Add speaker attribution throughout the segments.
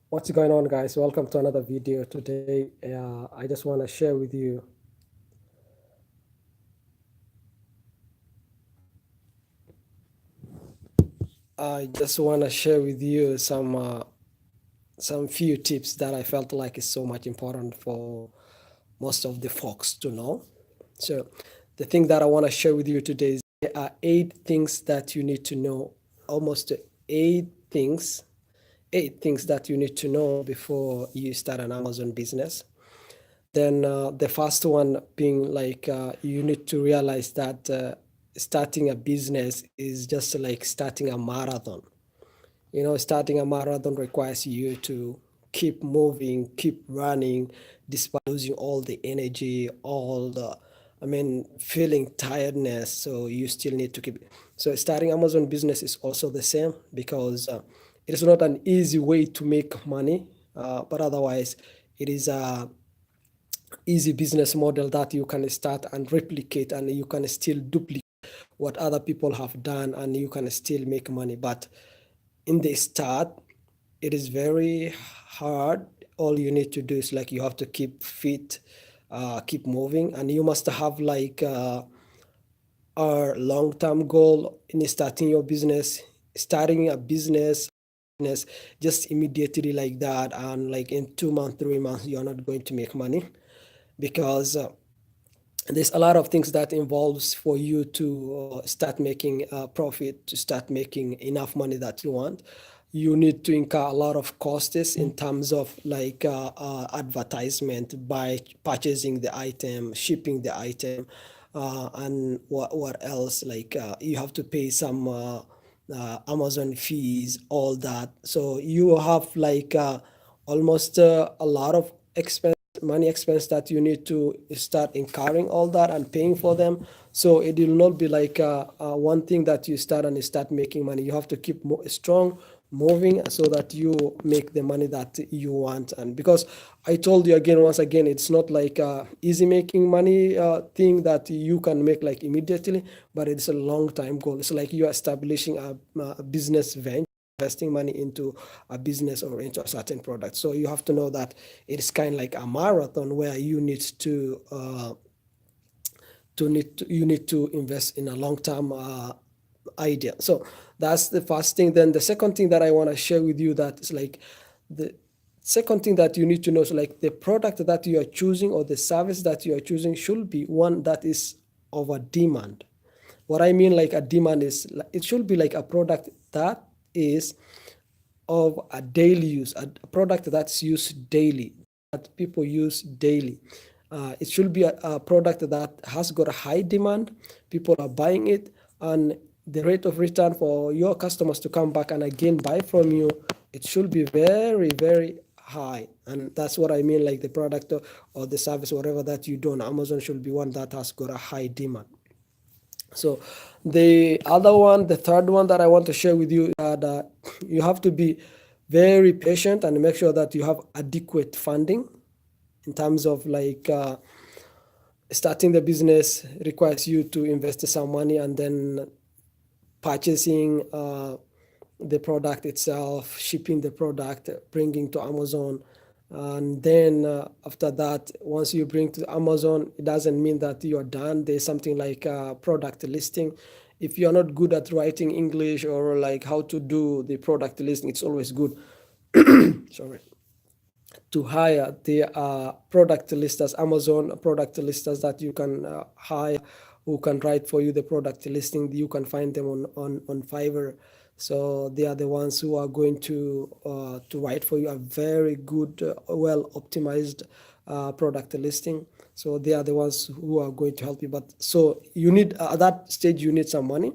Speaker 1: What's going on, guys? Welcome to another video. Today I just want to share with you some few tips that I felt like is so much important for most of the folks to know. So the thing that I want to share with you today is there are 8 things that you need to know. Almost eight things, 8 things that you need to know before you start an Amazon business. Then the first one being like you need to realize that starting a business is just like starting a marathon. Starting a marathon requires you to keep moving, keep running, despite losing all the energy, feeling tiredness. So you still need to keep. So starting Amazon business is also the same because it is not an easy way to make money, but otherwise, it is a easy business model that you can start and replicate, and you can still duplicate what other people have done, and you can still make money. But in the start, it is very hard. All you need to do is like you have to keep fit, keep moving, and you must have like a long-term goal in starting your business. Starting a business just immediately like that, and like in 2 months, 3 months, you're not going to make money because there's a lot of things that involves for you to start making a profit, to start making enough money that you want. You need to incur a lot of costs in terms of like advertisement by purchasing the item, shipping the item, and what else, like you have to pay some Amazon fees, all that. So you have like almost a lot of money expense that you need to start incurring all that and paying for them. So it will not be like one thing that you start and you start making money. You have to keep strong moving so that you make the money that you want. And because I told you again, once again, it's not like easy making money thing that you can make like immediately, but it's a long time goal. It's like you are establishing a business venture, investing money into a business or into a certain product. So you have to know that it's kind of like a marathon where you need you need to invest in a long term idea. So that's the first thing. Then the second thing that I want to share with you, that is like the second thing that you need to know is like the product that you are choosing or the service that you are choosing should be one that is of a demand. What I mean like a demand is it should be like a product that is of a daily use, a product that's used daily, that people use daily. It should be a product that has got a high demand, people are buying it, and the rate of return for your customers to come back and again buy from you, it should be very, very high. And that's what I mean, like the product or the service, whatever that you do on Amazon, should be one that has got a high demand. So the other one, the third one that I want to share with you is that you have to be very patient and make sure that you have adequate funding in terms of like starting the business requires you to invest some money, and then purchasing the product itself, shipping the product, bringing to Amazon. And then after that, once you bring to Amazon, it doesn't mean that you're done. There's something like product listing. If you're not good at writing English or like how to do the product listing, it's always good sorry, to hire the product listers, Amazon product listers that you can hire, who can write for you the product listing. You can find them on Fiverr. So they are the ones who are going to write for you a very good, well optimized product listing. So they are the ones who are going to help you. But so you need at that stage you need some money.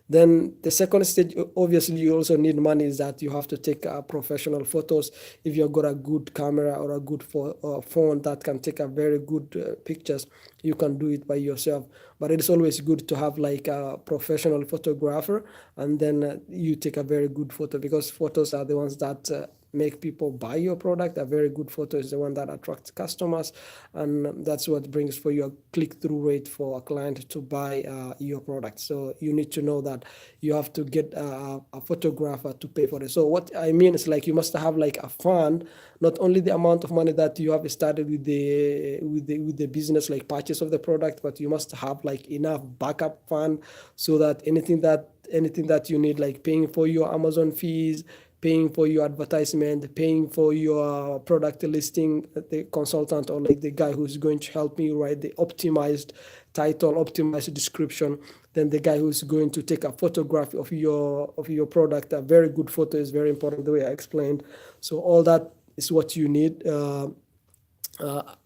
Speaker 1: Then the second stage, obviously, you also need money, is that you have to take professional photos. If you've got a good camera or a good phone that can take a very good pictures, you can do it by yourself. but it is always good to have like a professional photographer, and then you take a very good photo, because photos are the ones that make people buy your product. A very good photo is the one that attracts customers, and that's what brings for your click-through rate for a client to buy your product. So you need to know that you have to get a photographer to pay for it. So what I mean is, like, you must have like a fund, not only the amount of money that you have started with the business, like purchase of the product, but you must have like enough backup fund, so that anything that you need, like paying for your Amazon fees, paying for your advertisement, paying for your product listing, the consultant or like the guy who's going to help me write the optimized title, optimized description, then the guy who's going to take a photograph of your product. A very good photo is very important, the way I explained. So all that is what you need. The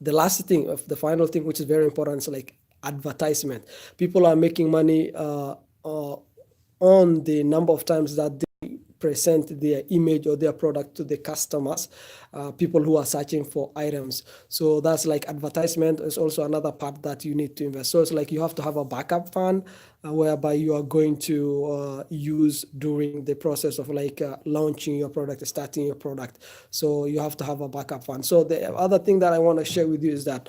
Speaker 1: last thing, of the final thing, which is very important, is like advertisement. People are making money on the number of times that they present their image or their product to the customers, people who are searching for items. So that's like advertisement is also another part that you need to invest. So it's like you have to have a backup fund whereby you are going to use during the process of like launching your product, starting your product. So you have to have a backup fund. So the other thing that I want to share with you is that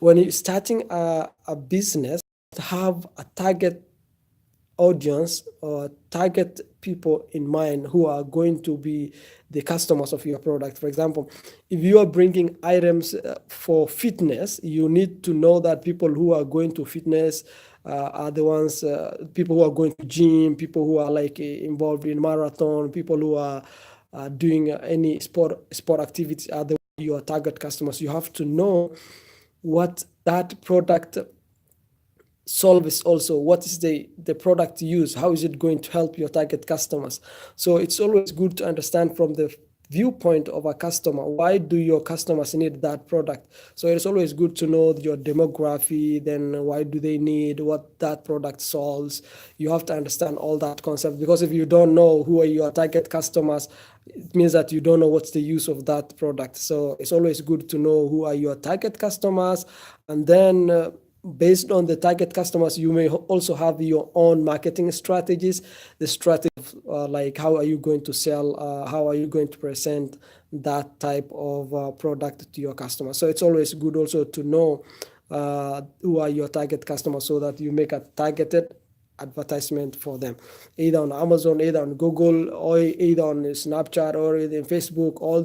Speaker 1: when you're starting a business, have a target audience or target people in mind who are going to be the customers of your product. For example, if you are bringing items for fitness, you need to know that people who are going to fitness are the ones, people who are going to gym, people who are like involved in marathon, people who are doing any sport activities are the your target customers. You have to know what that product solves, also what is the product use, how is it going to help your target customers. So it's always good to understand from the viewpoint of a customer, why do your customers need that product. So it's always good to know your demography, then why do they need what that product solves. You have to understand all that concept, because if you don't know who are your target customers, it means that you don't know what's the use of that product. So it's always good to know who are your target customers, and then based on the target customers, you may also have your own marketing strategies. The strategy of like how are you going to sell, how are you going to present that type of product to your customers. So it's always good also to know who are your target customers, so that you make a targeted advertisement for them, either on Amazon, either on Google, or either on Snapchat, or either in Facebook. All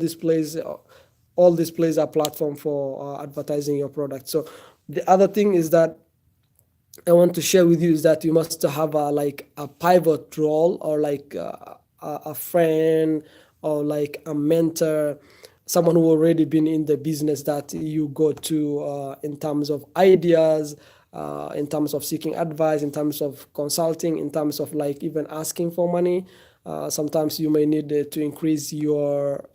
Speaker 1: these plays are platform for advertising your product. So the other thing is that I want to share with you is that you must have like a pivot role, or like a friend, or like a mentor, someone who already been in the business that you go to in terms of ideas, in terms of seeking advice, in terms of consulting, in terms of like even asking for money. Sometimes you may need to increase your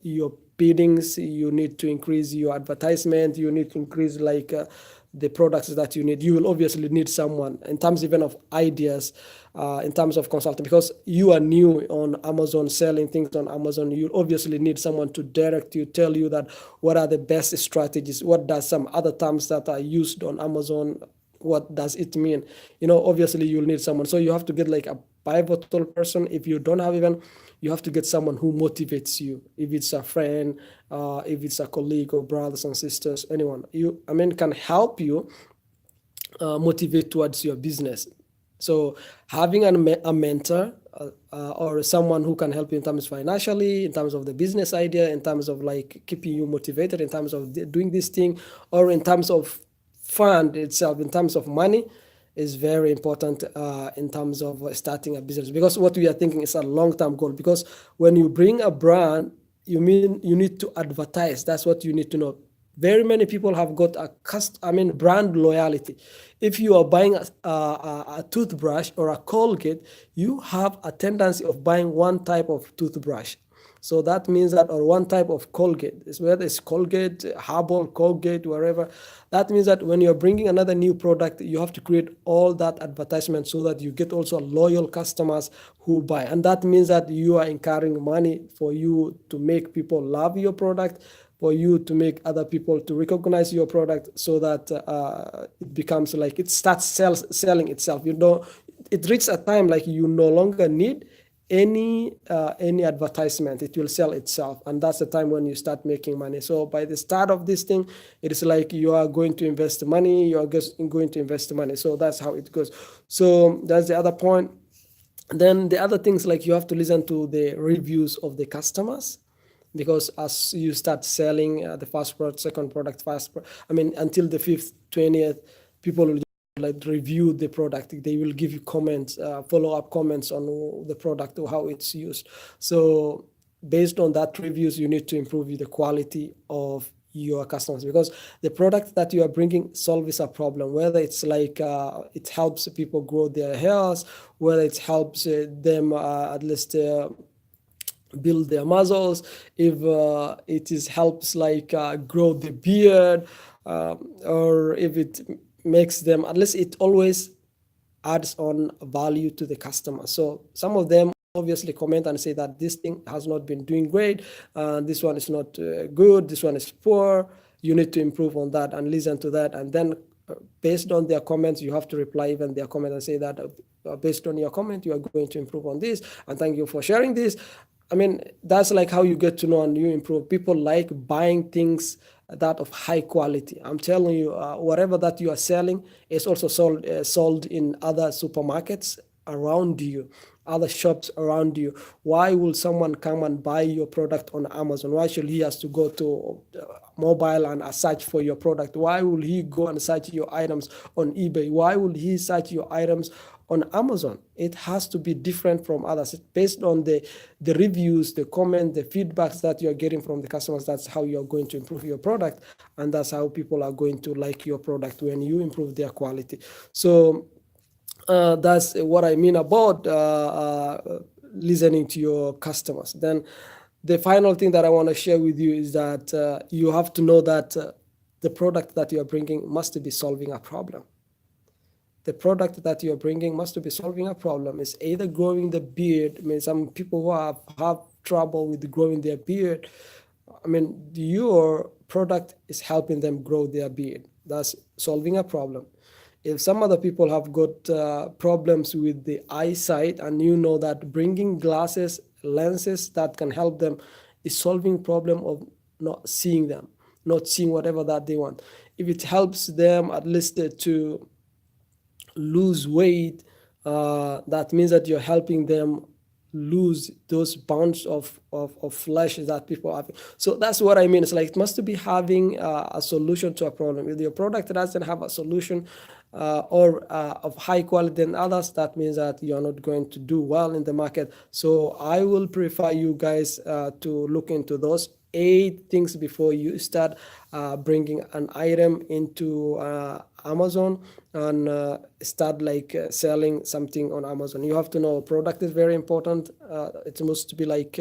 Speaker 1: biddings, you need to increase your advertisement, you need to increase like the products that you need. You will obviously need someone in terms even of ideas, in terms of consulting, because you are new on Amazon, selling things on Amazon. You obviously need someone to direct you, tell you that what are the best strategies, what does some other terms that are used on Amazon, what does it mean. Obviously you'll need someone. So you have to get like a pivotal person. If you don't have even, you have to get someone who motivates you. If it's a friend, if it's a colleague or brothers and sisters, anyone can help you motivate towards your business. So having a mentor or someone who can help you in terms financially, in terms of the business idea, in terms of like keeping you motivated, in terms of doing this thing, or in terms of fund itself, in terms of money, is very important in terms of starting a business. Because what we are thinking is a long-term goal. Because when you bring a brand, you need to advertise. That's what you need to know. Very many people have got brand loyalty. If you are buying a toothbrush or a Colgate, you have a tendency of buying one type of toothbrush. So that means that, or one type of Colgate, whether it's Colgate, Herbal, Colgate, wherever, that means that when you're bringing another new product, you have to create all that advertisement so that you get also loyal customers who buy. And that means that you are incurring money for you to make people love your product, for you to make other people to recognize your product, so that it becomes like it starts selling itself. It reaches a time like you no longer need any advertisement. It will sell itself, and that's the time when you start making money. So by the start of this thing, it is like you are going to invest money, you are just going to invest money. So that's how it goes. So that's the other point. Then the other things, like you have to listen to the reviews of the customers, because as you start selling the first product, second product, until the 5th, 20th, people will like review the product. They will give you comments, follow-up comments on the product or how it's used. So based on that reviews, you need to improve the quality of your customers, because the product that you are bringing solves a problem, whether it's like it helps people grow their hairs, whether it helps them at least build their muscles, if it is helps like grow the beard, or if it makes them, at least it always adds on value to the customer. So some of them obviously comment and say that this thing has not been doing great, this one is not good, this one is poor, you need to improve on that, and listen to that. And then based on their comments, you have to reply even their comment and say that based on your comment, you are going to improve on this, and thank you for sharing this. That's like how you get to know and you improve. People like buying things that of high quality. I'm telling you, whatever that you are selling is also sold in other supermarkets around you, other shops around you. Why will someone come and buy your product on Amazon? Why should he has to go to mobile and search for your product? Why will he go and search your items on eBay? Why will he search your items on Amazon? It has to be different from others. It's based on the reviews, the comment, the feedbacks that you're getting from the customers. That's how you're going to improve your product, and that's how people are going to like your product when you improve their quality. So that's what I mean about listening to your customers. Then the final thing that I want to share with you is that you have to know that the product that you're bringing must be solving a problem. The product that you're bringing must be solving a problem. It's either growing the beard. Some people who have trouble with growing their beard, your product is helping them grow their beard. That's solving a problem. If some other people have got problems with the eyesight, and you know that bringing glasses, lenses that can help them is solving problem of not seeing them, not seeing whatever that they want. If it helps them at least to lose weight, that means that you're helping them lose those bounds of flesh that people have. So that's what I mean. It's like it must be having a solution to a problem. If your product doesn't have a solution or of high quality than others, that means that you're not going to do well in the market. So I will prefer you guys to look into those 8 things before you start bringing an item into Amazon and start like selling something on Amazon. You have to know product is very important. It must be like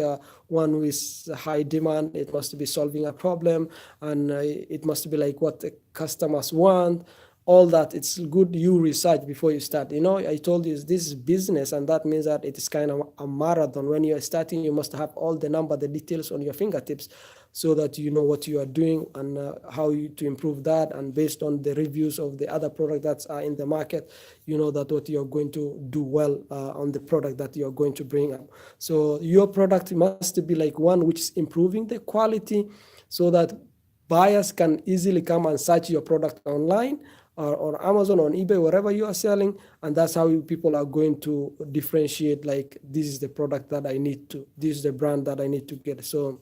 Speaker 1: one with high demand. It must be solving a problem, and it must be like what the customers want. All that, it's good you research before you start. I told you this is business, and that means that it is kind of a marathon. When you are starting, you must have all the details on your fingertips, so that you know what you are doing and how to improve that. And based on the reviews of the other products that are in the market, you know that what you're going to do well on the product that you're going to bring up. So your product must be like one which is improving the quality, so that buyers can easily come and search your product online or on Amazon, on eBay, wherever you are selling. And that's how people are going to differentiate, like, this is the product that I need to, this is the brand that I need to get. So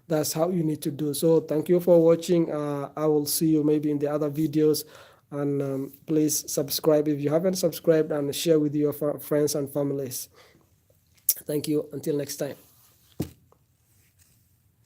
Speaker 1: that's how you need to do. So thank you for watching. I will see you maybe in the other videos, and please subscribe if you haven't subscribed, and share with your friends and families. Thank you. Until next time.